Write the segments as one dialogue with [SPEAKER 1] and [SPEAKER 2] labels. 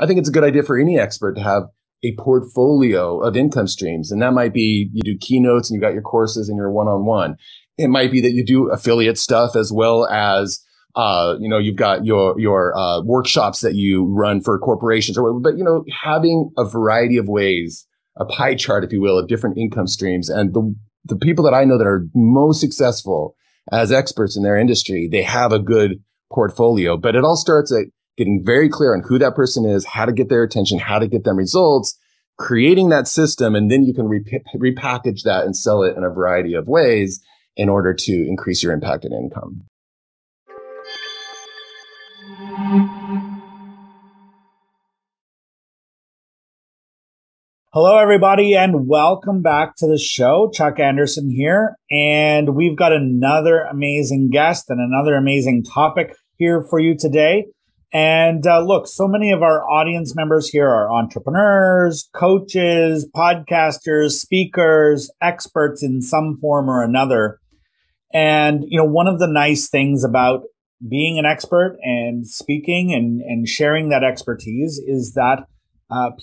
[SPEAKER 1] I think it's a good idea for any expert to have a portfolio of income streams. And that might be you do keynotes and you got your courses and your one-on-one. It might be that you do affiliate stuff as well as, you've got your workshops that you run for corporations or whatever. But, having a variety of ways, a pie chart, if you will, of different income streams. And the people that I know that are most successful as experts in their industry, they have a good portfolio. But it all starts at getting very clear on who that person is, how to get their attention, how to get them results, creating that system, and then you can repackage that and sell it in a variety of ways in order to increase your impact and income.
[SPEAKER 2] Hello, everybody, and welcome back to the show. Chuck Anderson here, and we've got another amazing guest and another amazing topic here for you today. And look, so many of our audience members here are entrepreneurs, coaches, podcasters, speakers, experts in some form or another. And, one of the nice things about being an expert and speaking and sharing that expertise is that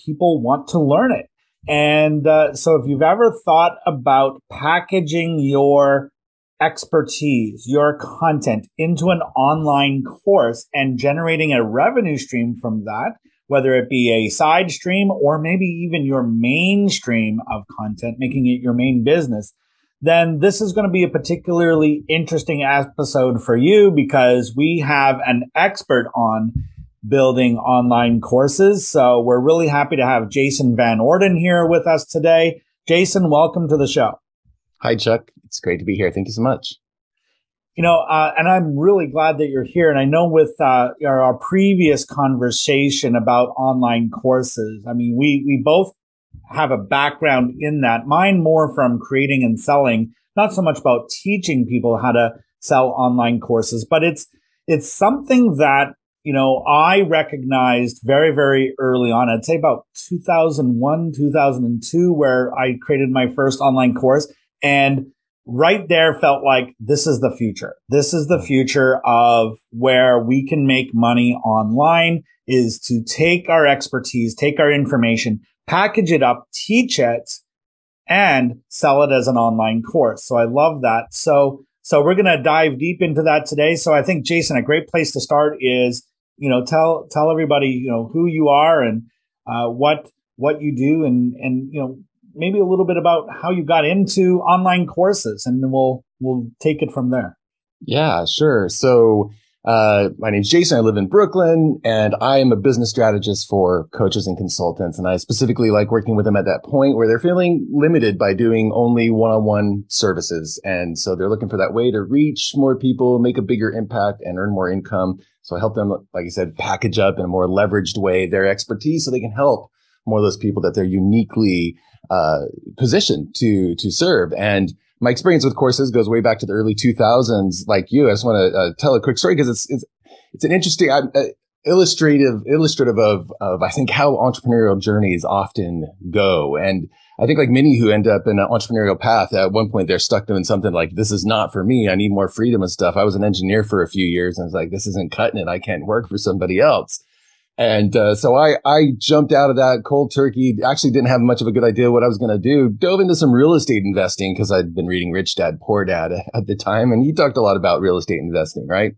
[SPEAKER 2] people want to learn it. And so if you've ever thought about packaging your expertise, your content into an online course and generating a revenue stream from that, whether it be a side stream or maybe even your main stream of content, making it your main business, then this is going to be a particularly interesting episode for you because we have an expert on building online courses. So we're really happy to have Jason Van Orden here with us today. Jason, welcome to the show.
[SPEAKER 1] Hi, Chuck. It's great to be here. Thank you so much.
[SPEAKER 2] And I'm really glad that you're here. And I know with our previous conversation about online courses, I mean, we both have a background in that. Mine more from creating and selling, not so much about teaching people how to sell online courses, but it's something that I recognized very, very early on. I'd say about 2001, 2002, where I created my first online course. And right there felt like this is the future. This is the future of where we can make money online, is to take our expertise, take our information, package it up, teach it, and sell it as an online course. So I love that. So we're going to dive deep into that today. So I think, Jason, a great place to start is, tell everybody, who you are and what you do and maybe a little bit about how you got into online courses, and then we'll take it from there.
[SPEAKER 1] Yeah, sure. So my name's Jason. I live in Brooklyn, and I am a business strategist for coaches and consultants. And I specifically like working with them at that point where they're feeling limited by doing only one-on-one services. And so they're looking for that way to reach more people, make a bigger impact, and earn more income. So I help them, like I said, package up in a more leveraged way their expertise so they can help more of those people that they're uniquely positioned to serve. And my experience with courses goes way back to the early 2000s. Like you, I just want to tell a quick story because it's an interesting, illustrative of I think how entrepreneurial journeys often go. And I think like many who end up in an entrepreneurial path, at one point they're stuck doing something like, this is not for me. I need more freedom and stuff. I was an engineer for a few years and I was like, this isn't cutting it. I can't work for somebody else. And so I jumped out of that cold turkey, actually didn't have much of a good idea what I was going to do, dove into some real estate investing because I'd been reading Rich Dad, Poor Dad at the time. And he talked a lot about real estate investing, right?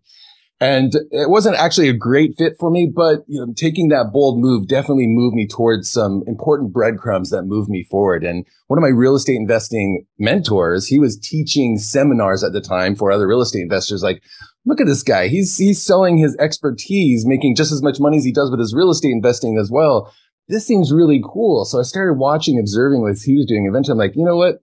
[SPEAKER 1] And it wasn't actually a great fit for me, but taking that bold move definitely moved me towards some important breadcrumbs that moved me forward. And one of my real estate investing mentors, he was teaching seminars at the time for other real estate investors, like, look at this guy. He's selling his expertise, making just as much money as he does with his real estate investing as well. This seems really cool. So I started watching, observing what he was doing. Eventually, I'm like, you know what?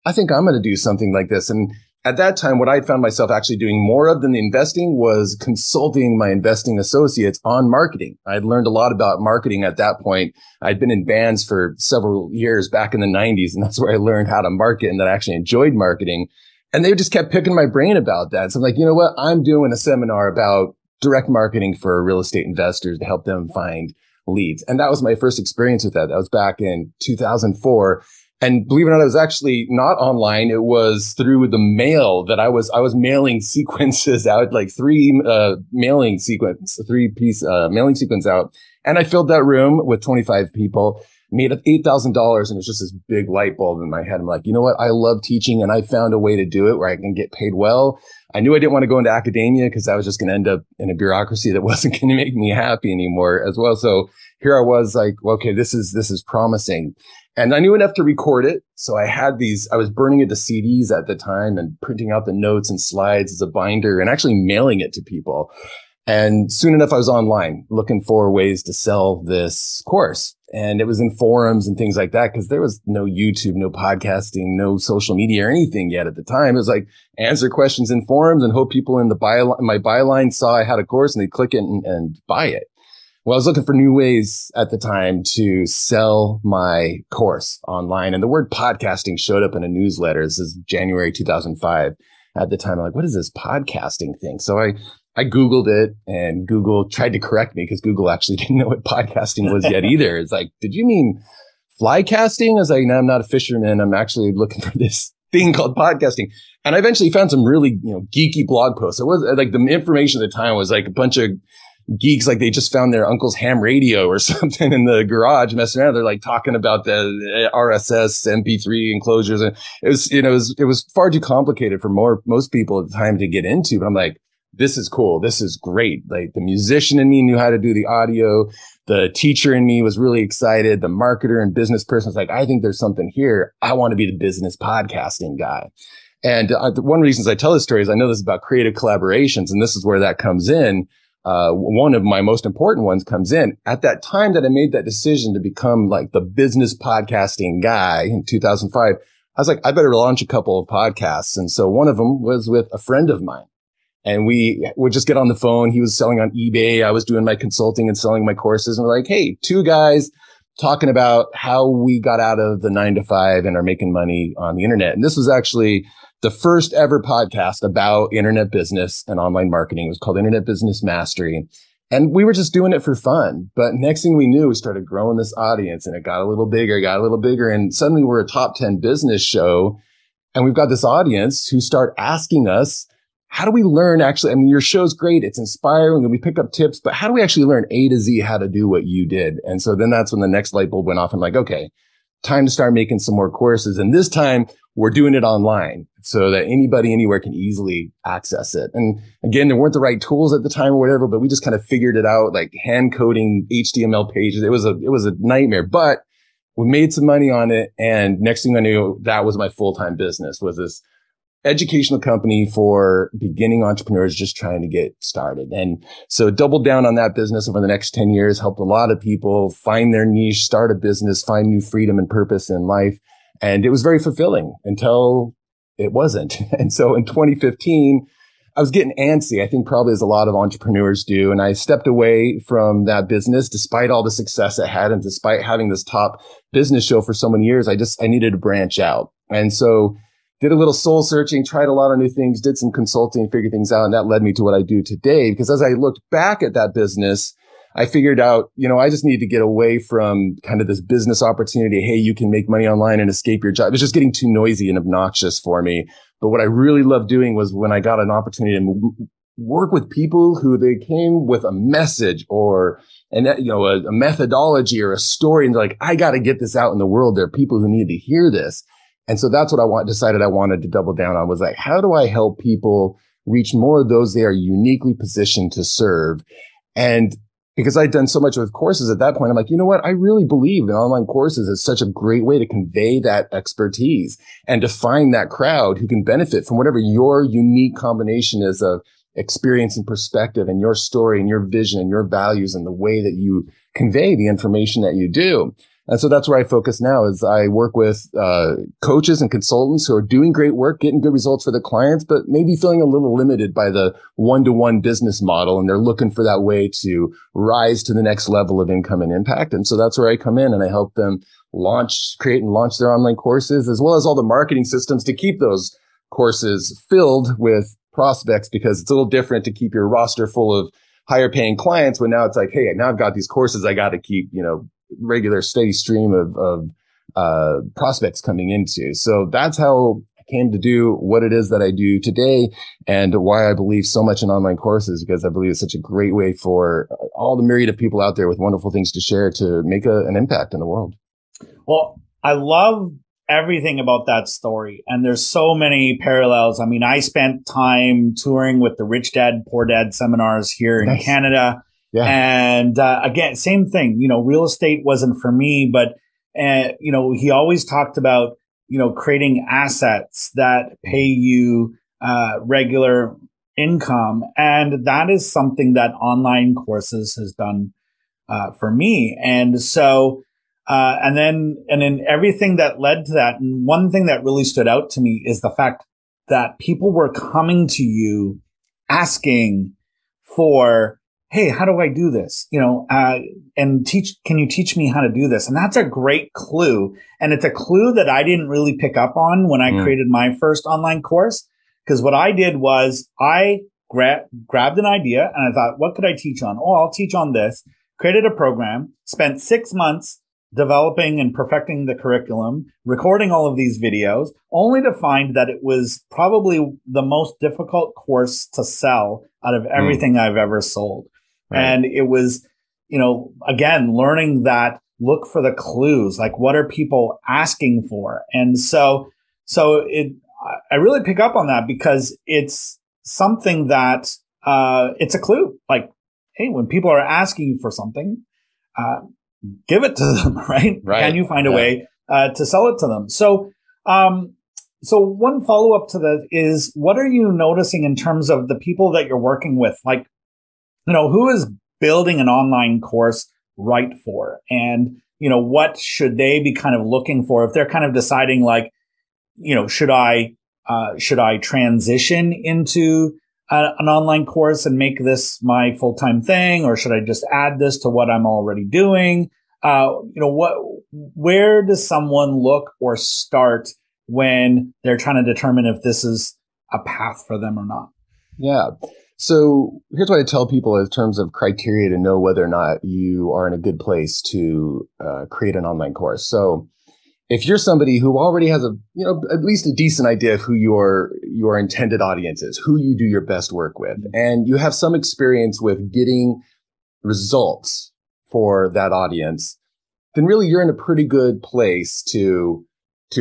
[SPEAKER 1] I think I'm going to do something like this. And at that time, what I found myself actually doing more of than the investing was consulting my investing associates on marketing. I'd learned a lot about marketing at that point. I'd been in bands for several years back in the 90s, and that's where I learned how to market and that I actually enjoyed marketing. And they just kept picking my brain about that. So I'm like, you know what? I'm doing a seminar about direct marketing for real estate investors to help them find leads. And that was my first experience with that. That was back in 2004. And believe it or not, it was actually not online. It was through the mail that I was mailing sequences out, like three-piece mailing sequence out. And I filled that room with 25 people, made $8,000. And it's just this big light bulb in my head. I'm like, you know what? I love teaching, and I found a way to do it where I can get paid well. I knew I didn't want to go into academia because I was just going to end up in a bureaucracy that wasn't going to make me happy anymore as well. So here I was like, well, okay, this is promising. And I knew enough to record it. So I was burning it to CDs at the time and printing out the notes and slides as a binder and actually mailing it to people. And soon enough, I was online looking for ways to sell this course. And it was in forums and things like that because there was no YouTube, no podcasting, no social media or anything yet at the time. It was like answer questions in forums and hope people in my byline saw I had a course and they'd click it and buy it. Well, I was looking for new ways at the time to sell my course online. And the word podcasting showed up in a newsletter. This is January 2005. At the time, I'm like, what is this podcasting thing? So I Googled it, and Google tried to correct me because Google actually didn't know what podcasting was yet either. It's like, did you mean fly casting? I was like, no, I'm not a fisherman. I'm actually looking for this thing called podcasting. And I eventually found some really, geeky blog posts. It was like the information at the time was like a bunch of geeks, like they just found their uncle's ham radio or something in the garage messing around. They're like talking about the RSS MP3 enclosures. And it was far too complicated for most people at the time to get into. But I'm like, this is cool. This is great. Like the musician in me knew how to do the audio. The teacher in me was really excited. The marketer and business person was like, I think there's something here. I want to be the business podcasting guy. And one of the reasons I tell this story is I know this is about creative collaborations, and this is where that comes in. One of my most important ones comes in at that time that I made that decision to become like the business podcasting guy in 2005. I was like, I better launch a couple of podcasts. And so one of them was with a friend of mine, and we would just get on the phone. He was selling on eBay. I was doing my consulting and selling my courses, and we're like, hey, two guys talking about how we got out of the 9 to 5 and are making money on the internet. And this was actually the first ever podcast about internet business and online marketing. It was called Internet Business Mastery. And we were just doing it for fun. But next thing we knew, we started growing this audience, and it got a little bigger. And suddenly we're a top 10 business show. And we've got this audience who start asking us, how do we learn actually? I mean, your show's great. It's inspiring and we pick up tips, but how do we actually learn A to Z how to do what you did? And so then that's when the next light bulb went off. I'm like, okay, time to start making some more courses. And this time we're doing it online so that anybody anywhere can easily access it. And again, there weren't the right tools at the time or whatever, but we just kind of figured it out, like hand coding HTML pages. It was a nightmare, but we made some money on it. And next thing I knew, that was my full-time business, was this educational company for beginning entrepreneurs just trying to get started. And so doubled down on that business over the next 10 years, helped a lot of people find their niche, start a business, find new freedom and purpose in life. And it was very fulfilling until it wasn't. And so in 2015, I was getting antsy, I think probably as a lot of entrepreneurs do. And I stepped away from that business despite all the success it had. And despite having this top business show for so many years, I needed to branch out. And so did a little soul searching, tried a lot of new things, did some consulting, figured things out. And that led me to what I do today. Because as I looked back at that business, I figured out, I just need to get away from kind of this business opportunity. Hey, you can make money online and escape your job. It was just getting too noisy and obnoxious for me. But what I really loved doing was when I got an opportunity to work with people who they came with a message or a methodology or a story. And they're like, I got to get this out in the world. There are people who need to hear this. And so that's what decided I wanted to double down on, was like, how do I help people reach more of those they are uniquely positioned to serve? And because I'd done so much with courses at that point, I'm like, you know what? I really believe in online courses is such a great way to convey that expertise and to find that crowd who can benefit from whatever your unique combination is of experience and perspective and your story and your vision and your values and the way that you convey the information that you do. And so that's where I focus now. Is I work with coaches and consultants who are doing great work, getting good results for their clients, but maybe feeling a little limited by the one-to-one business model. And they're looking for that way to rise to the next level of income and impact. And so that's where I come in and I help them create and launch their online courses, as well as all the marketing systems to keep those courses filled with prospects, because it's a little different to keep your roster full of higher paying clients when now it's like, hey, now I've got these courses I got to keep, regular steady stream of prospects coming into. So that's how came to do what it is that I do today, and why I believe so much in online courses, because I believe it's such a great way for all the myriad of people out there with wonderful things to share to make an impact in the world.
[SPEAKER 2] Well, I love everything about that story. And there's so many parallels. I mean, I spent time touring with the Rich Dad, Poor Dad seminars here in Canada. Yeah. And again, same thing, real estate wasn't for me, but, he always talked about, creating assets that pay you regular income. And that is something that online courses has done for me. And so, and then everything that led to that. And one thing that really stood out to me is the fact that people were coming to you asking for, hey, how do I do this? And can you teach me how to do this? And that's a great clue. And it's a clue that I didn't really pick up on when I created my first online course. Because what I did was I grabbed an idea and I thought, what could I teach on? Oh, I'll teach on this. Created a program, spent 6 months developing and perfecting the curriculum, recording all of these videos, only to find that it was probably the most difficult course to sell out of everything I've ever sold. Right. And it was, again, learning that, look for the clues, like what are people asking for? And so I really pick up on that because it's something that, it's a clue. Like, hey, when people are asking you for something, give it to them, right? Can you find a way to sell it to them? So, so one follow up to that is, what are you noticing in terms of the people that you're working with? Like, who is building an online course right for? And, what should they be kind of looking for if they're kind of deciding like, should I transition into an online course and make this my full-time thing, or should I just add this to what I'm already doing? Where does someone look or start when they're trying to determine if this is a path for them or not?
[SPEAKER 1] Yeah. So here's what I tell people in terms of criteria to know whether or not you are in a good place to create an online course. So if you're somebody who already has at least a decent idea of who your intended audience is, who you do your best work with, and you have some experience with getting results for that audience, then really you're in a pretty good place to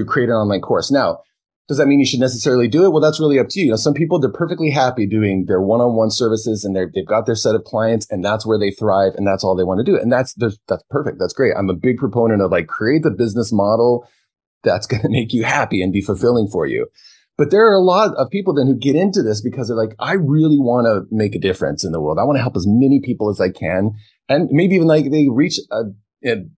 [SPEAKER 1] create an online course. Now, does that mean you should necessarily do it? Well, that's really up to you. Some people, they're perfectly happy doing their one-on-one services and they've got their set of clients and that's where they thrive and that's all they want to do. And that's perfect. That's great. I'm a big proponent of like create the business model that's going to make you happy and be fulfilling for you. But there are a lot of people then who get into this because they're like, I really want to make a difference in the world. I want to help as many people as I can. And maybe even like they reach a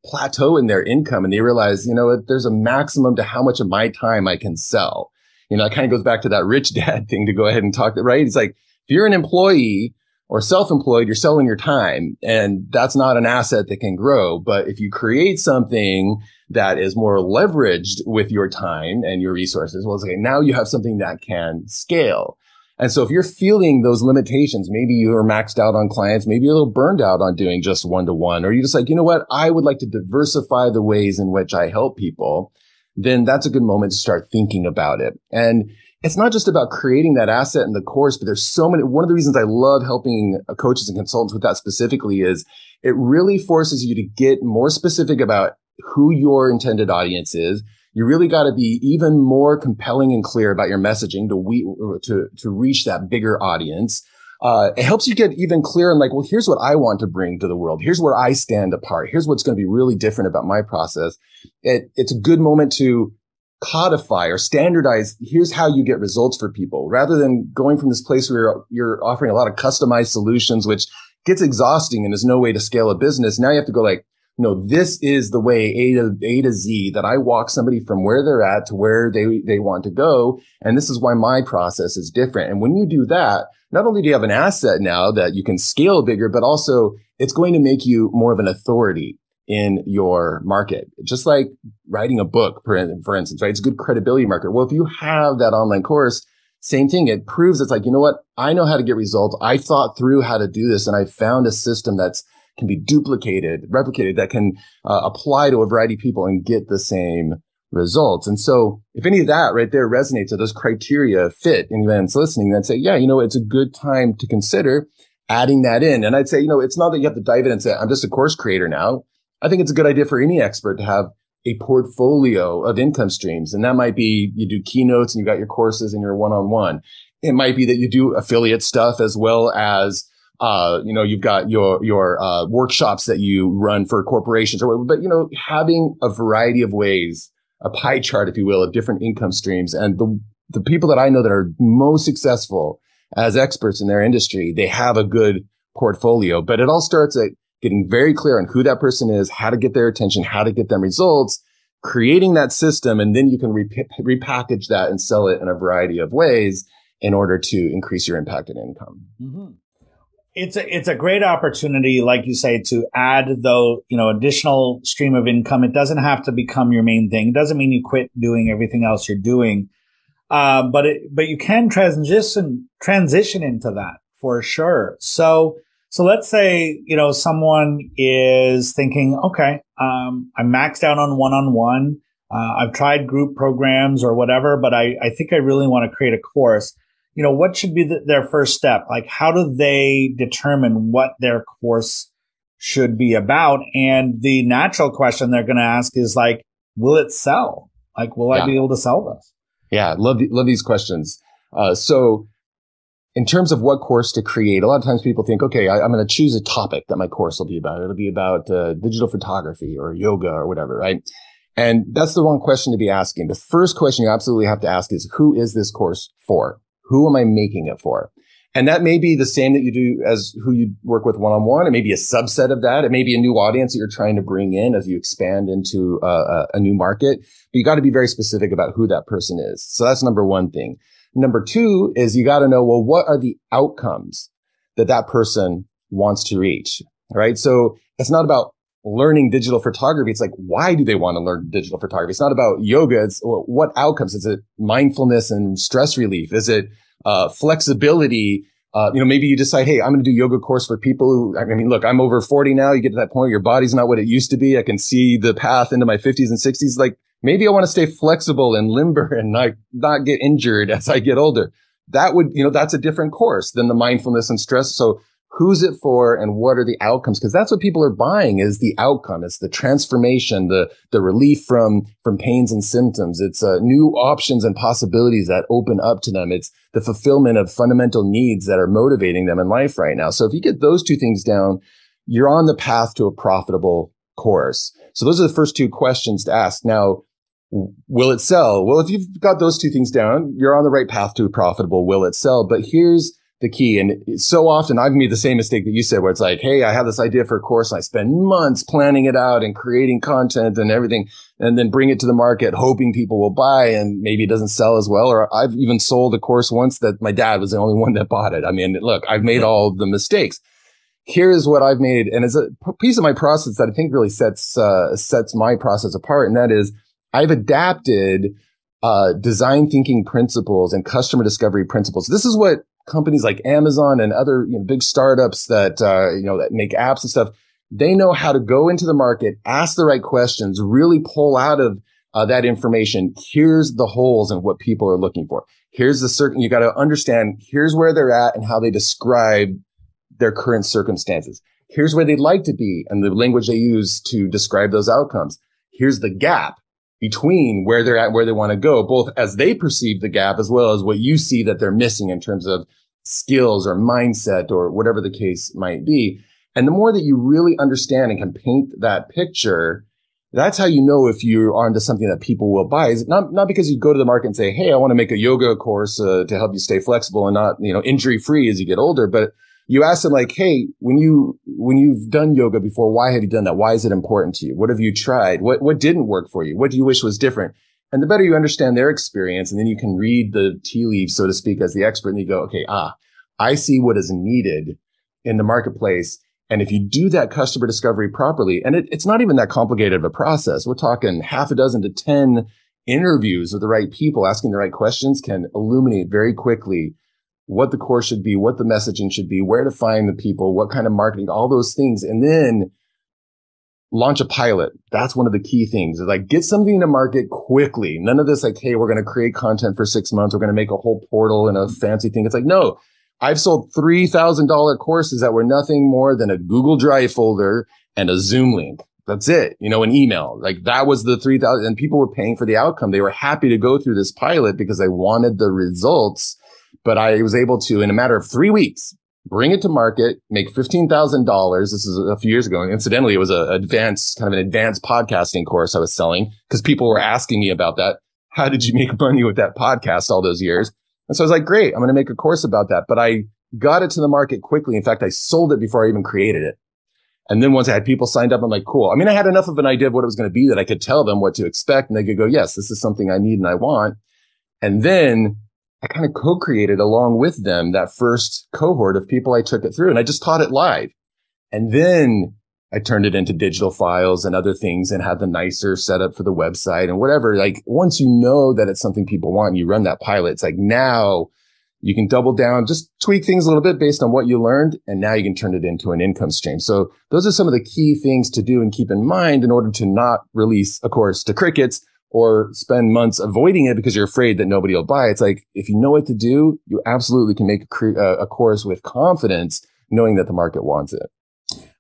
[SPEAKER 1] plateau in their income and they realize, there's a maximum to how much of my time I can sell. It kind of goes back to that rich dad thing to go ahead and talk to, right? It's like, if you're an employee or self-employed, you're selling your time and that's not an asset that can grow. But if you create something that is more leveraged with your time and your resources, well, it's like, now you have something that can scale. And so if you're feeling those limitations, maybe you are maxed out on clients, maybe you're a little burned out on doing just one-to-one, or you're just like, you know what, I would like to diversify the ways in which I help people, then that's a good moment to start thinking about it. And it's not just about creating that asset in the course, but there's so many. One of the reasons I love helping coaches and consultants with that specifically is it really forces you to get more specific about who your intended audience is. You really got to be even more compelling and clear about your messaging to reach that bigger audience. It helps you get even clearer and like, well, here's what I want to bring to the world. Here's where I stand apart. Here's what's going to be really different about my process. It's a good moment to codify or standardize. Here's how you get results for people, rather than going from this place where you're offering a lot of customized solutions, which gets exhausting and there's no way to scale a business. Now you have to go like, no, this is the way A to Z that I walk somebody from where they're at to where they want to go. And this is why my process is different. And when you do that, not only do you have an asset now that you can scale bigger, but also it's going to make you more of an authority in your market. Just like writing a book, for instance, right? It's a good credibility marker. Well, if you have that online course, same thing. It proves it's like, you know what? I know how to get results. I thought through how to do this and I found a system that's can be replicated, that can apply to a variety of people and get the same results. And so if any of that right there resonates or those criteria fit anyone's listening, then say, yeah, it's a good time to consider adding that in. And I'd say, it's not that you have to dive in and say, I'm just a course creator now. I think it's a good idea for any expert to have a portfolio of income streams. And that might be you do keynotes and you got your courses and your one-on-one. It might be that you do affiliate stuff as well as, you've got your workshops that you run for corporations or whatever. But, having a variety of ways, a pie chart, if you will, of different income streams. And the people that I know that are most successful as experts in their industry, they have a good portfolio. But it all starts at getting very clear on who that person is, how to get their attention, how to get them results, creating that system, and then you can repackage that and sell it in a variety of ways in order to increase your impact and income.
[SPEAKER 2] Mm-hmm. It's a great opportunity, like you say, to add additional stream of income. It doesn't have to become your main thing. It doesn't mean you quit doing everything else you're doing. But you can transition into that for sure. So let's say, someone is thinking, okay, I'm maxed out on one-on-one. I've tried group programs or whatever, but I think I really want to create a course. What should be their first step? Like, how do they determine what their course should be about? And the natural question they're going to ask is like, will it sell? Like, will I be able to sell this?
[SPEAKER 1] Yeah. Love these questions. So in terms of what course to create, a lot of times people think, okay, I'm going to choose a topic that my course will be about. It'll be about digital photography or yoga or whatever, right? And that's the wrong question to be asking. The first question you absolutely have to ask is, who is this course for? Who am I making it for? And that may be the same that you do as who you work with one-on-one. It may be a subset of that. It may be a new audience that you're trying to bring in as you expand into a new market. But you got to be very specific about who that person is. So that's number one thing. Number two is you got to know, well, what are the outcomes that person wants to reach, right? So it's not about learning digital photography. It's like, why do they want to learn digital photography? It's not about yoga. It's what outcomes? Is it mindfulness and stress relief? Is it flexibility? Maybe you decide, hey, I'm going to do yoga course for people who, look, I'm over 40 now. You get to that point, your body's not what it used to be. I can see the path into my 50s and 60s. Like, maybe I want to stay flexible and limber and not get injured as I get older. That would, that's a different course than the mindfulness and stress. So who's it for and what are the outcomes? Because that's what people are buying is the outcome. It's the transformation, the relief from pains and symptoms. It's new options and possibilities that open up to them. It's the fulfillment of fundamental needs that are motivating them in life right now. So if you get those two things down, you're on the path to a profitable course. So those are the first two questions to ask. Now, will it sell? Well, if you've got those two things down, you're on the right path to a profitable will it sell. But here's the key. And so often I've made the same mistake that you said, where it's like, hey, I have this idea for a course and I spend months planning it out and creating content and everything, and then bring it to the market, hoping people will buy, and maybe it doesn't sell as well. Or I've even sold a course once that my dad was the only one that bought it. Look, I've made all the mistakes. Here's what I've made. And it's a piece of my process that I think really sets my process apart. And that is I've adapted design thinking principles and customer discovery principles. This is what companies like Amazon and other big startups that that make apps and stuff, they know how to go into the market, ask the right questions, really pull out of that information. Here's the holes in what people are looking for. Here's the certain, you got to understand, here's where they're at and how they describe their current circumstances. Here's where they'd like to be and the language they use to describe those outcomes. Here's the gap between where they're at, where they want to go, both as they perceive the gap as well as what you see that they're missing in terms of skills or mindset or whatever the case might be. And the more that you really understand and can paint that picture, that's how you know if you're onto something that people will buy. Is not because you go to the market and say, hey, I want to make a yoga course to help you stay flexible and not, injury free as you get older. But you ask them like, hey, when you've done yoga before, why have you done that? Why is it important to you? What have you tried? What didn't work for you? What do you wish was different? And the better you understand their experience, and then you can read the tea leaves, so to speak, as the expert, and you go, okay, I see what is needed in the marketplace. And if you do that customer discovery properly, and it's not even that complicated of a process. We're talking half a dozen to 10 interviews with the right people, asking the right questions can illuminate very quickly what the course should be, what the messaging should be, where to find the people, what kind of marketing, all those things. And then launch a pilot. That's one of the key things, is like get something to market quickly. None of this like, hey, we're going to create content for 6 months. We're going to make a whole portal and a fancy thing. It's like, no, I've sold $3,000 courses that were nothing more than a Google Drive folder and a Zoom link. That's it. An email. Like that was the 3,000, and people were paying for the outcome. They were happy to go through this pilot because they wanted the results. But I was able to, in a matter of 3 weeks, bring it to market, make $15,000. This is a few years ago. And incidentally, it was an advanced podcasting course I was selling because people were asking me about that. How did you make money with that podcast all those years? And so I was like, great, I'm going to make a course about that. But I got it to the market quickly. In fact, I sold it before I even created it. And then once I had people signed up, I'm like, cool. I mean, I had enough of an idea of what it was going to be that I could tell them what to expect. And they could go, yes, this is something I need and I want. And then I kind of co-created along with them that first cohort of people I took it through, and I just taught it live. And then I turned it into digital files and other things and had the nicer setup for the website and whatever. Like once you know that it's something people want, and you run that pilot, it's like now you can double down, just tweak things a little bit based on what you learned. And now you can turn it into an income stream. So those are some of the key things to do and keep in mind in order to not release a course to crickets or spend months avoiding it because you're afraid that nobody will buy it. It's like, if you know what to do, you absolutely can make a course with confidence, knowing that the market wants it.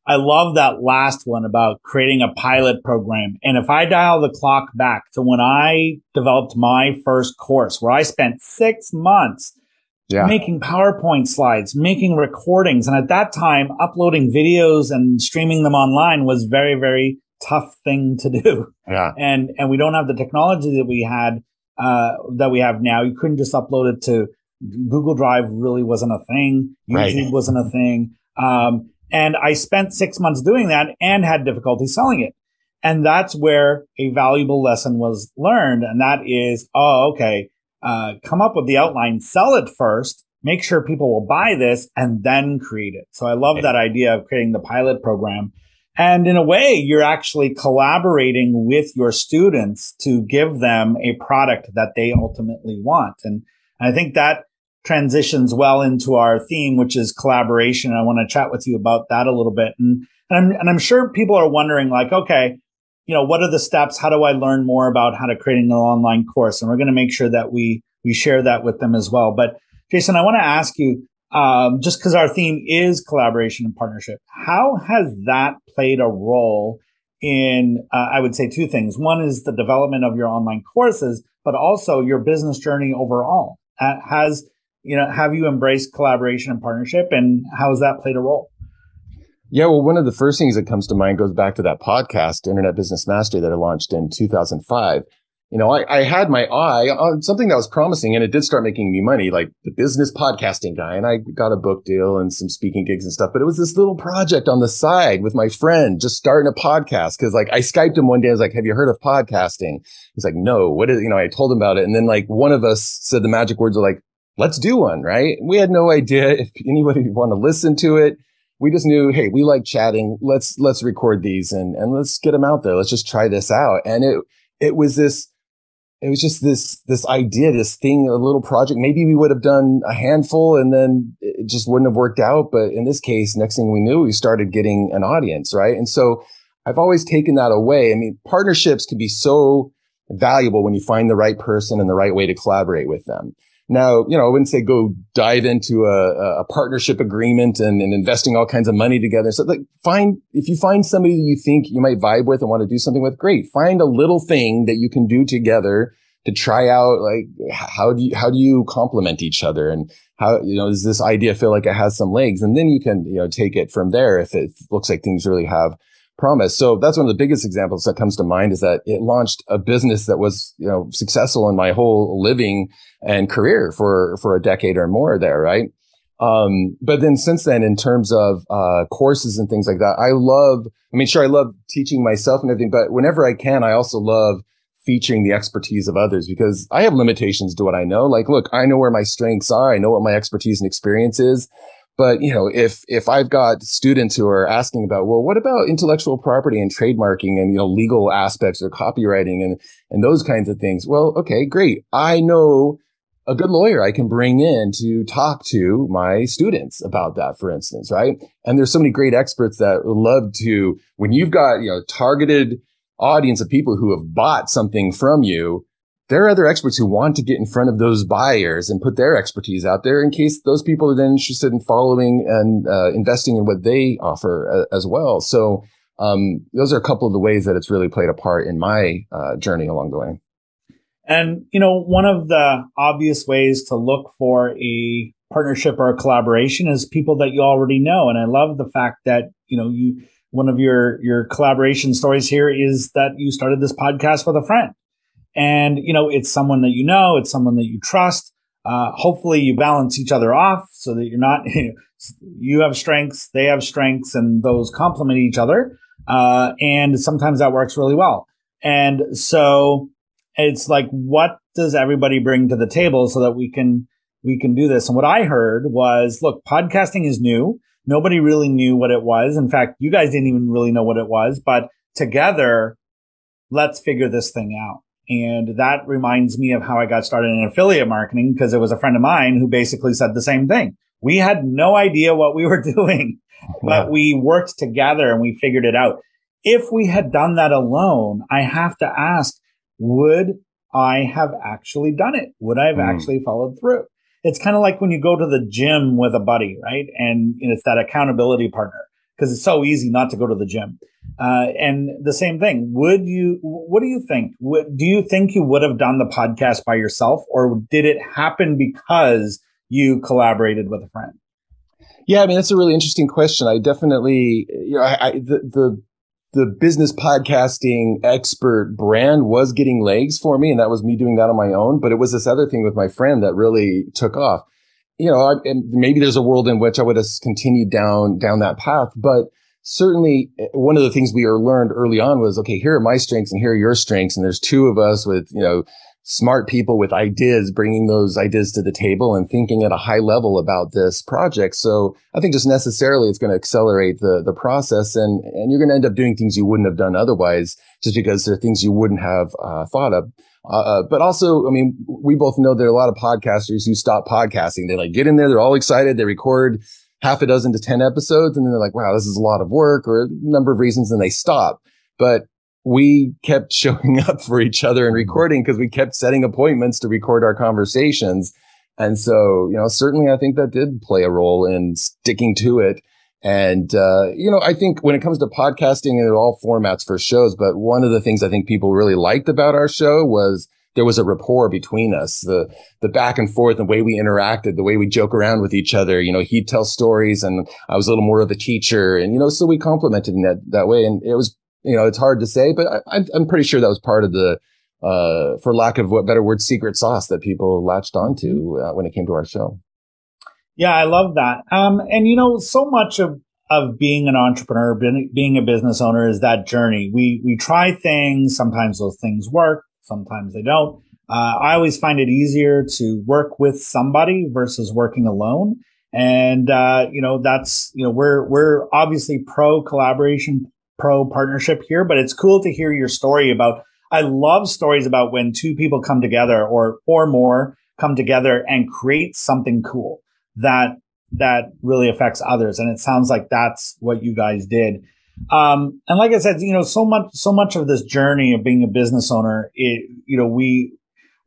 [SPEAKER 2] I love that last one about creating a pilot program. And if I dial the clock back to when I developed my first course, where I spent 6 months making PowerPoint slides, making recordings. And at that time, uploading videos and streaming them online was very, very tough thing to do.
[SPEAKER 1] Yeah.
[SPEAKER 2] And we don't have the technology that we had, that we have now. You couldn't just upload it to Google Drive, really wasn't a thing. YouTube wasn't a thing. And I spent 6 months doing that and had difficulty selling it. And that's where a valuable lesson was learned. And that is, come up with the outline, sell it first, make sure people will buy this, and then create it. So I love that idea of creating the pilot program. And in a way, you're actually collaborating with your students to give them a product that they ultimately want. And I think that transitions well into our theme, which is collaboration. I want to chat with you about that a little bit. And I'm sure people are wondering, like, okay, what are the steps? How do I learn more about how to create an online course? And we're going to make sure that we share that with them as well. But Jason, I want to ask you, just because our theme is collaboration and partnership, how has that played a role in, I would say two things. One is the development of your online courses, but also your business journey overall. Have you embraced collaboration and partnership, and how has that played a role?
[SPEAKER 1] Yeah, well, one of the first things that comes to mind goes back to that podcast, Internet Business Mastery, that I launched in 2005. I had my eye on something that was promising, and it did start making me money, like the business podcasting guy. And I got a book deal and some speaking gigs and stuff. But it was this little project on the side with my friend, just starting a podcast. Cause like I Skyped him one day. I was like, have you heard of podcasting? He's like, no, what is, I told him about it. And then like one of us said the magic words are like, let's do one, right? We had no idea if anybody would want to listen to it. We just knew, hey, we like chatting. Let's record these and let's get them out there. Let's just try this out. And it was just this idea, this thing, a little project. Maybe we would have done a handful and then it just wouldn't have worked out. But in this case, next thing we knew, we started getting an audience, right? And so I've always taken that away. I mean, partnerships can be so valuable when you find the right person and the right way to collaborate with them. Now, I wouldn't say go dive into a partnership agreement and investing all kinds of money together. So like if you find somebody that you think you might vibe with and want to do something with, great. Find a little thing that you can do together to try out. Like, how do you complement each other, and how, does this idea feel like it has some legs? And then you can, take it from there if it looks like things really have promise. So that's one of the biggest examples that comes to mind, is that it launched a business that was, successful in my whole living and career for a decade or more there. Right. But then since then, in terms of, courses and things like that, I love teaching myself and everything, but whenever I can, I also love featuring the expertise of others, because I have limitations to what I know. Like, look, I know where my strengths are. I know what my expertise and experience is. But, if I've got students who are asking about, well, what about intellectual property and trademarking and, legal aspects or copywriting and those kinds of things? Well, okay, great. I know a good lawyer I can bring in to talk to my students about that, for instance, right? And there's so many great experts that would love to, when you've got, targeted audience of people who have bought something from you, there are other experts who want to get in front of those buyers and put their expertise out there in case those people are then interested in following and investing in what they offer as well. So those are a couple of the ways that it's really played a part in my journey along the way.
[SPEAKER 2] And, one of the obvious ways to look for a partnership or a collaboration is people that you already know. And I love the fact that, one of your collaboration stories here is that you started this podcast with a friend. And, it's someone that it's someone that you trust. Hopefully you balance each other off so that you're not, you have strengths, they have strengths, and those complement each other. And sometimes that works really well. And so it's like, what does everybody bring to the table so that we can do this? And what I heard was, look, podcasting is new. Nobody really knew what it was. In fact, you guys didn't even really know what it was, but together, let's figure this thing out. And that reminds me of how I got started in affiliate marketing, because it was a friend of mine who basically said the same thing. We had no idea what we were doing, but we worked together and we figured it out. If we had done that alone, I have to ask, would I have actually done it? Would I have actually followed through? It's kind of like when you go to the gym with a buddy, right? And it's that accountability partner, because it's so easy not to go to the gym. And the same thing. What do you think? Do you think you would have done the podcast by yourself, or did it happen because you collaborated with a friend?
[SPEAKER 1] Yeah, I mean, that's a really interesting question. I definitely, the business podcasting expert brand was getting legs for me, and that was me doing that on my own. But it was this other thing with my friend that really took off. And maybe there's a world in which I would have continued down that path. But certainly one of the things we learned early on was, okay, here are my strengths and here are your strengths. And there's two of us with, smart people with ideas, bringing those ideas to the table and thinking at a high level about this project. So I think just necessarily it's going to accelerate the process, and you're going to end up doing things you wouldn't have done otherwise, just because there are things you wouldn't have thought of. But also, I mean, we both know there are a lot of podcasters who stop podcasting. They get in there, they're all excited, they record half a dozen to 10 episodes, and then they're like, wow, this is a lot of work, or a number of reasons, and they stop. But we kept showing up for each other and recording because we kept setting appointments to record our conversations. And so, certainly I think that did play a role in sticking to it. And, I think when it comes to podcasting, and there are all formats for shows, but one of the things I think people really liked about our show was there was a rapport between us, the back and forth, the way we interacted, the way we joke around with each other. He'd tell stories and I was a little more of a teacher, and, so we complimented in that way. And it was, it's hard to say, but I'm pretty sure that was part of the, for lack of what better word, secret sauce that people latched onto when it came to our show.
[SPEAKER 2] Yeah, I love that. And so much of being an entrepreneur, being a business owner is that journey. We try things. Sometimes those things work. Sometimes they don't. I always find it easier to work with somebody versus working alone. And, that's, we're obviously pro collaboration, pro partnership here, but it's cool to hear your story about, I love stories about when two people come together or more come together and create something cool that really affects others. And it sounds like that's what you guys did. And like I said, so much of this journey of being a business owner, we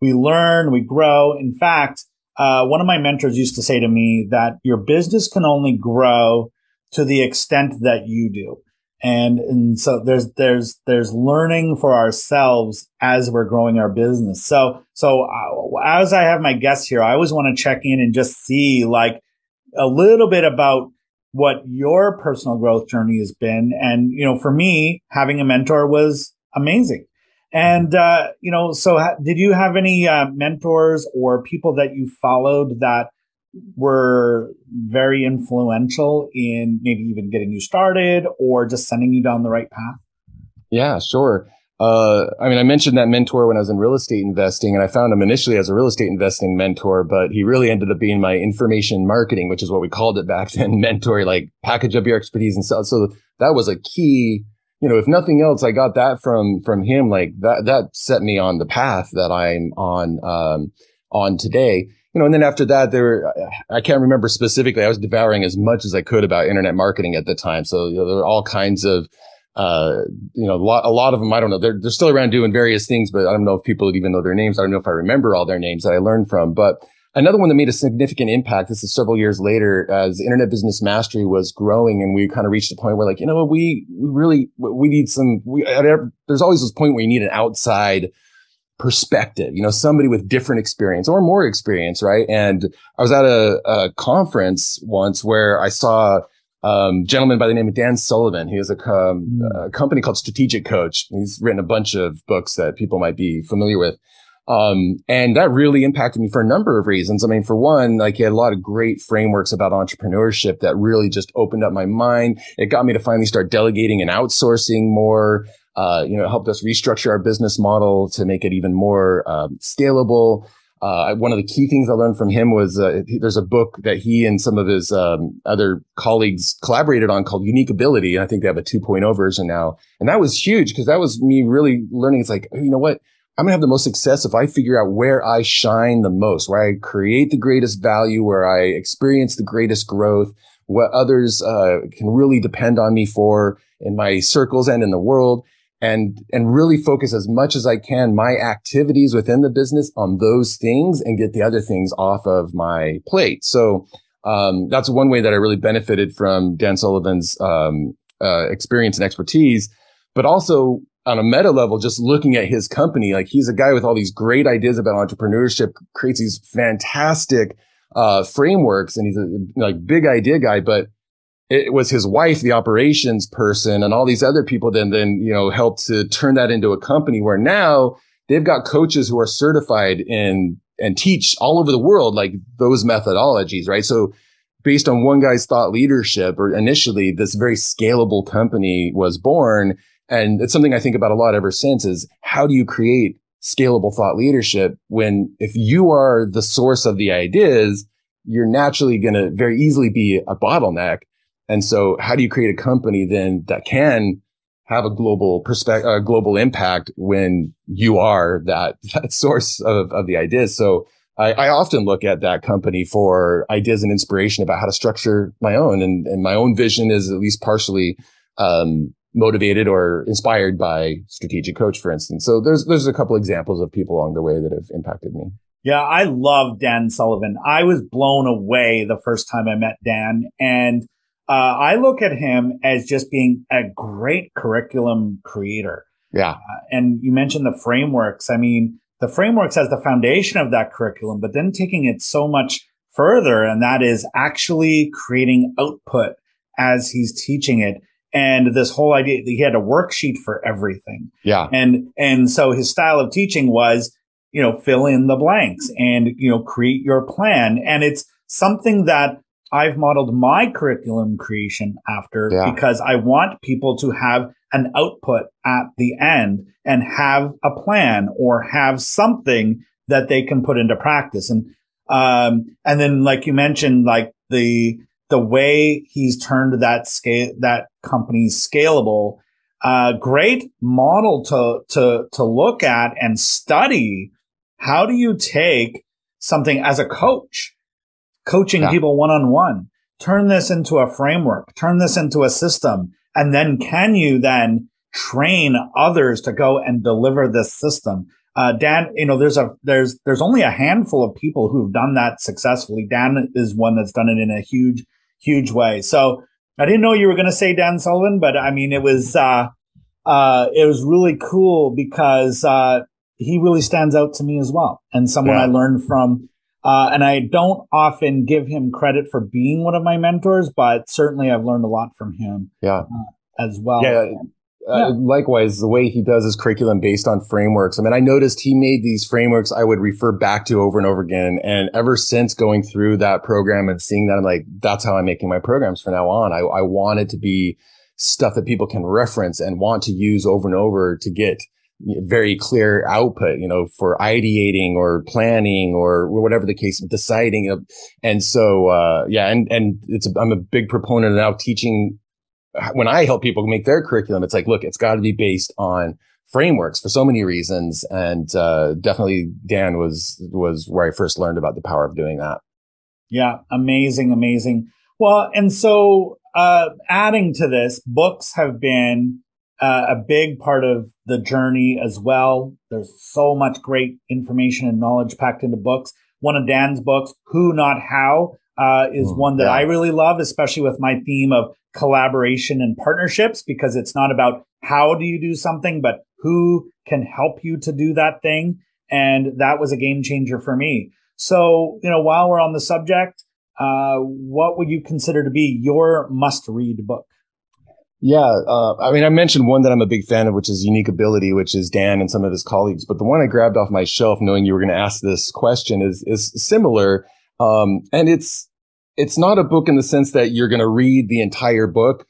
[SPEAKER 2] learn, we grow. In fact, one of my mentors used to say to me that your business can only grow to the extent that you do. And so there's learning for ourselves as we're growing our business. So as I have my guests here, I always want to check in and just see like a little bit about what your personal growth journey has been. And, for me, having a mentor was amazing. And, so did you have any mentors or people that you followed that were very influential in maybe even getting you started or just sending you down the right path?
[SPEAKER 1] Yeah, sure. I mentioned that mentor when I was in real estate investing, and I found him initially as a real estate investing mentor, but he really ended up being my information marketing, which is what we called it back then, mentor, like package up your expertise and stuff. So that was a key, if nothing else, I got that from him, like that set me on the path that I'm on, on today. And then after that, I can't remember specifically. I was devouring as much as I could about internet marketing at the time. So, there were all kinds of, a lot of them, I don't know, they're still around doing various things, but I don't know if people even know their names. I don't know if I remember all their names that I learned from. But another one that made a significant impact, this is several years later, as Internet Business Mastery was growing, and we kind of reached a point where we need there's always this point where you need an outside perspective, somebody with different experience or more experience, right? And I was at a conference once where I saw a gentleman by the name of Dan Sullivan. He has a company called Strategic Coach. He's written a bunch of books that people might be familiar with. And that really impacted me for a number of reasons. I mean, for one, he had a lot of great frameworks about entrepreneurship that really just opened up my mind. It got me to finally start delegating and outsourcing more. It helped us restructure our business model to make it even more scalable. One of the key things I learned from him was there's a book that he and some of his other colleagues collaborated on called Unique Ability. And I think they have a 2.0 version now. And that was huge because that was me really learning. It's like, you know what? I'm going to have the most success if I figure out where I shine the most, where I create the greatest value, where I experience the greatest growth, what others can really depend on me for in my circles and in the world. And really focus as much as I can my activities within the business on those things and get the other things off of my plate. So that's one way that I really benefited from Dan Sullivan's experience and expertise, but also on a meta level, just looking at his company, he's a guy with all these great ideas about entrepreneurship, creates these fantastic frameworks, and he's a big idea guy, but it was his wife, the operations person, and all these other people then helped to turn that into a company where now they've got coaches who are certified in and teach all over the world, those methodologies, right? So based on one guy's thought leadership, or initially this very scalable company was born. And it's something I think about a lot ever since is how do you create scalable thought leadership when if you are the source of the ideas, you're naturally going to very easily be a bottleneck. And so how do you create a company then that can have a global global impact when you are that source of the ideas? So I often look at that company for ideas and inspiration about how to structure my own. And my own vision is at least partially motivated or inspired by Strategic Coach, for instance. So there's a couple examples of people along the way that have impacted me.
[SPEAKER 2] Yeah, I love Dan Sullivan. I was blown away the first time I met Dan. And I look at him as just being a great curriculum creator.
[SPEAKER 1] Yeah.
[SPEAKER 2] And you mentioned the frameworks. I mean, the frameworks as the foundation of that curriculum, but then taking it so much further, and that is actually creating output as he's teaching it. And this whole idea that he had a worksheet for everything.
[SPEAKER 1] Yeah.
[SPEAKER 2] And so his style of teaching was, fill in the blanks and, create your plan. And it's something that I've modeled my curriculum creation after because I want people to have an output at the end and have a plan or have something that they can put into practice. And then, like you mentioned, the way he's turned that company scalable, great model to look at and study. How do you take something as a coach, coaching people one-on-one, turn this into a framework, turn this into a system, and then can you then train others to go and deliver this system? Dan, there's only a handful of people who've done that successfully. Dan is one that's done it in a huge way. So I didn't know you were going to say Dan Sullivan, but I mean, it was really cool because, he really stands out to me as well. And someone I learned from, and I don't often give him credit for being one of my mentors, but certainly I've learned a lot from him as well.
[SPEAKER 1] Likewise, the way he does his curriculum based on frameworks. I mean, I noticed he made these frameworks I would refer back to over and over again. And ever since going through that program and seeing that, I'm like, that's how I'm making my programs from now on. I want it to be stuff that people can reference and want to use over and over to get very clear output, for ideating or planning or whatever the case, deciding. And so, I'm a big proponent of now teaching. When I help people make their curriculum, it's like, look, it's got to be based on frameworks for so many reasons. And definitely Dan was where I first learned about the power of doing that.
[SPEAKER 2] Yeah, amazing, amazing. Well, and so adding to this, books have been a big part of the journey as well. There's so much great information and knowledge packed into books. One of Dan's books, Who Not How, is one that I really love, especially with my theme of collaboration and partnerships, because it's not about how do you do something, but who can help you to do that thing. And that was a game changer for me. So, while we're on the subject, what would you consider to be your must-read book?
[SPEAKER 1] Yeah. I mentioned one that I'm a big fan of, which is Unique Ability, which is Dan and some of his colleagues. But the one I grabbed off my shelf, knowing you were going to ask this question, is similar. And it's not a book in the sense that you're going to read the entire book.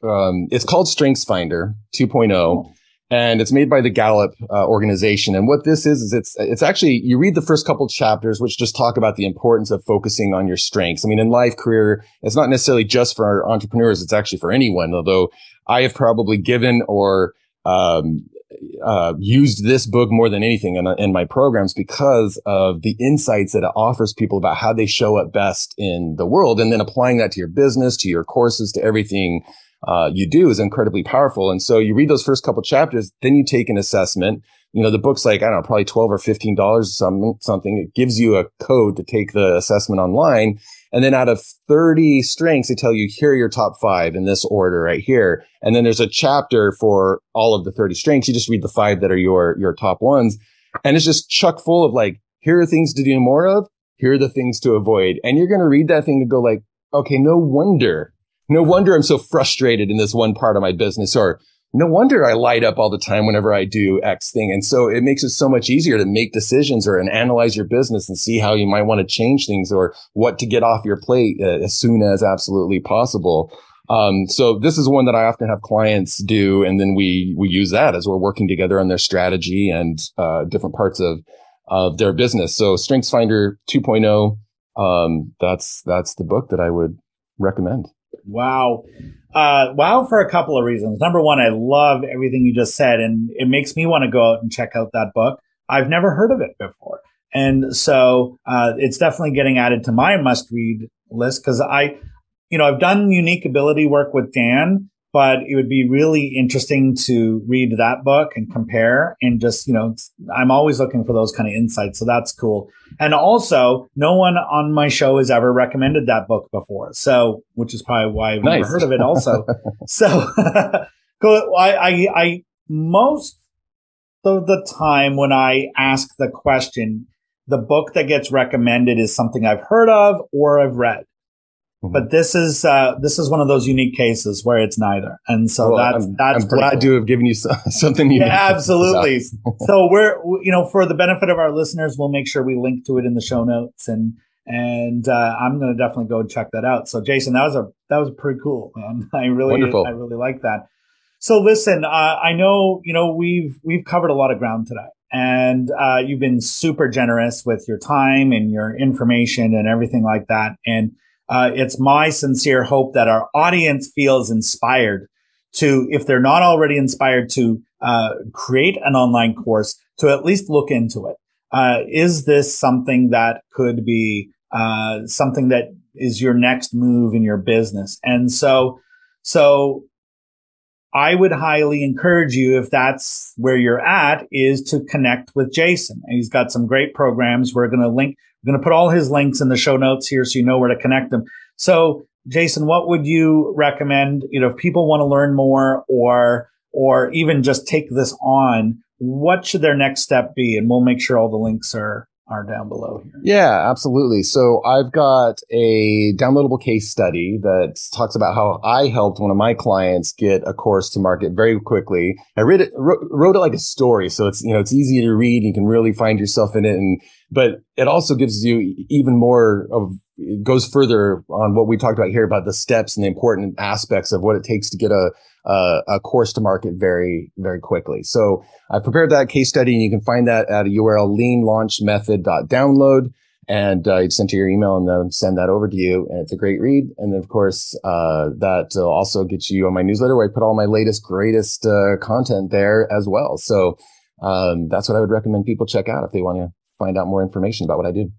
[SPEAKER 1] It's called StrengthsFinder 2.0. And it's made by the Gallup organization. And what this is it's actually, you read the first couple chapters, which just talk about the importance of focusing on your strengths. In life, career, it's not necessarily just for entrepreneurs. It's actually for anyone, although I have probably given or used this book more than anything in my programs because of the insights that it offers people about how they show up best in the world. And then applying that to your business, to your courses, to everything you do is incredibly powerful. And so you read those first couple chapters, then you take an assessment. The book's like, I don't know, probably $12 or $15 something. It gives you a code to take the assessment online. And then out of 30 strengths, they tell you, here are your top 5 in this order right here. And then there's a chapter for all of the 30 strengths. You just read the 5 that are your top ones. And it's just chock full of like, here are things to do more of. Here are the things to avoid. And you're going to read that thing and go like, okay, no wonder I'm so frustrated in this one part of my business, or no wonder I light up all the time whenever I do X thing. And so it makes it so much easier to make decisions and analyze your business and see how you might want to change things or what to get off your plate as soon as absolutely possible. So this is one that I often have clients do. And then we use that as we're working together on their strategy and different parts of their business. So StrengthsFinder 2.0, that's the book that I would recommend.
[SPEAKER 2] Wow. Wow for a couple of reasons. Number one, I love everything you just said, and it makes me want to go out and check out that book. I've never heard of it before. And so it's definitely getting added to my must-read list because I've done unique ability work with Dan, but it would be really interesting to read that book and compare and just, I'm always looking for those kind of insights. So that's cool. And also, no one on my show has ever recommended that book before. So, which is probably why I've never heard of it also. So, I most of the time when I ask the question, the book that gets recommended is something I've heard of or I've read. But this is one of those unique cases where it's neither, and so that's I'm glad
[SPEAKER 1] to have given you something unique.
[SPEAKER 2] Yeah, absolutely. So for the benefit of our listeners, we'll make sure we link to it in the show notes, and I'm going to definitely go and check that out. So Jason, that was pretty cool, man. I really like that. So listen, I know we've covered a lot of ground today, and you've been super generous with your time and your information and everything like that, and it's my sincere hope that our audience feels inspired to, if they're not already inspired to create an online course, to at least look into it. Is this something that could be something that is your next move in your business? And so I would highly encourage you, if that's where you're at, is to connect with Jason. And he's got some great programs. We're going to put all his links in the show notes here so you know where to connect them. So, Jason, what would you recommend, if people want to learn more or even just take this on, what should their next step be? And we'll make sure all the links are down below here.
[SPEAKER 1] Yeah, absolutely. So I've got a downloadable case study that talks about how I helped one of my clients get a course to market very quickly. I wrote it like a story. So it's easy to read. You can really find yourself in it. But it also gives you even more it goes further on what we talked about here about the steps and the important aspects of what it takes to get a course to market very, very quickly. So I prepared that case study, and you can find that at a URL, leanlaunchmethod.download. And you'd send to your email and they'll send that over to you. And it's a great read. And then, of course, that also gets you on my newsletter where I put all my latest, greatest content there as well. So that's what I would recommend people check out if they want to find out more information about what I do.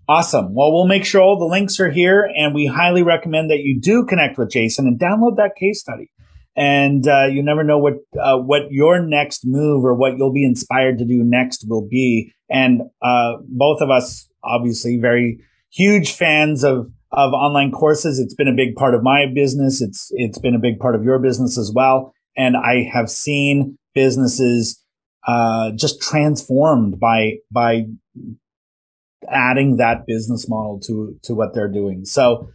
[SPEAKER 2] Awesome. Well, we'll make sure all the links are here, and we highly recommend that you do connect with Jason and download that case study. And you never know what your next move or what you'll be inspired to do next will be. And both of us, obviously, very huge fans of online courses. It's been a big part of my business. It's been a big part of your business as well. And I have seen businesses just transformed by adding that business model to what they're doing. So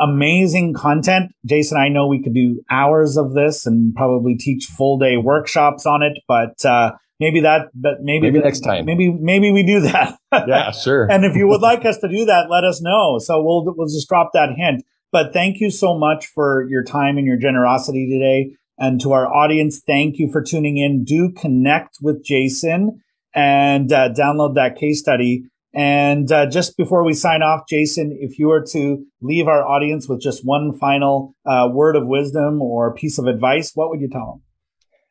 [SPEAKER 2] amazing content. Jason, I know we could do hours of this and probably teach full day workshops on it, but maybe next time. Maybe we do that.
[SPEAKER 1] Yeah, sure.
[SPEAKER 2] And if you would like us to do that, let us know. So we'll just drop that hint. But thank you so much for your time and your generosity today. And to our audience, thank you for tuning in. Do connect with Jason and download that case study. And just before we sign off, Jason, if you were to leave our audience with just one final word of wisdom or piece of advice, what would you tell them?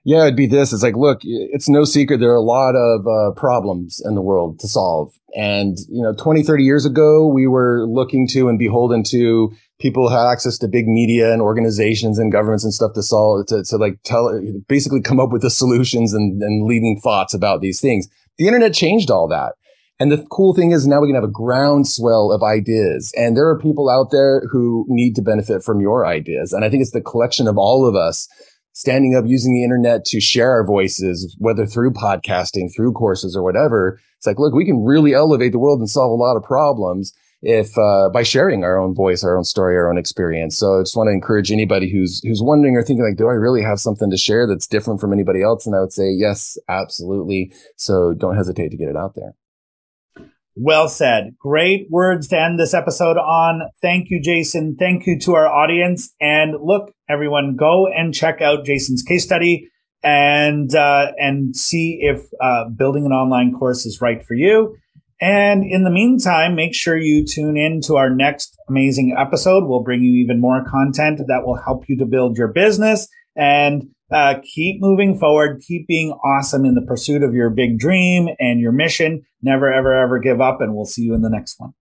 [SPEAKER 1] Yeah, it'd be this. It's like, look, it's no secret there are a lot of problems in the world to solve. And, 20, 30 years ago, we were looking to and beholden to people who had access to big media and organizations and governments and stuff to solve, basically come up with the solutions and leading thoughts about these things. The internet changed all that. And the cool thing is now we can have a groundswell of ideas. And there are people out there who need to benefit from your ideas. And I think it's the collection of all of us standing up, using the internet to share our voices, whether through podcasting, through courses or whatever. It's like, look, we can really elevate the world and solve a lot of problems if by sharing our own voice, our own story, our own experience. So I just want to encourage anybody who's wondering or thinking like, do I really have something to share that's different from anybody else? And I would say, yes, absolutely. So don't hesitate to get it out there.
[SPEAKER 2] Well said. Great words to end this episode on. Thank you, Jason. Thank you to our audience. And look, everyone, go and check out Jason's case study and see if building an online course is right for you. And in the meantime, make sure you tune in to our next amazing episode. We'll bring you even more content that will help you to build your business and keep moving forward. Keep being awesome in the pursuit of your big dream and your mission. Never, ever, ever give up. And we'll see you in the next one.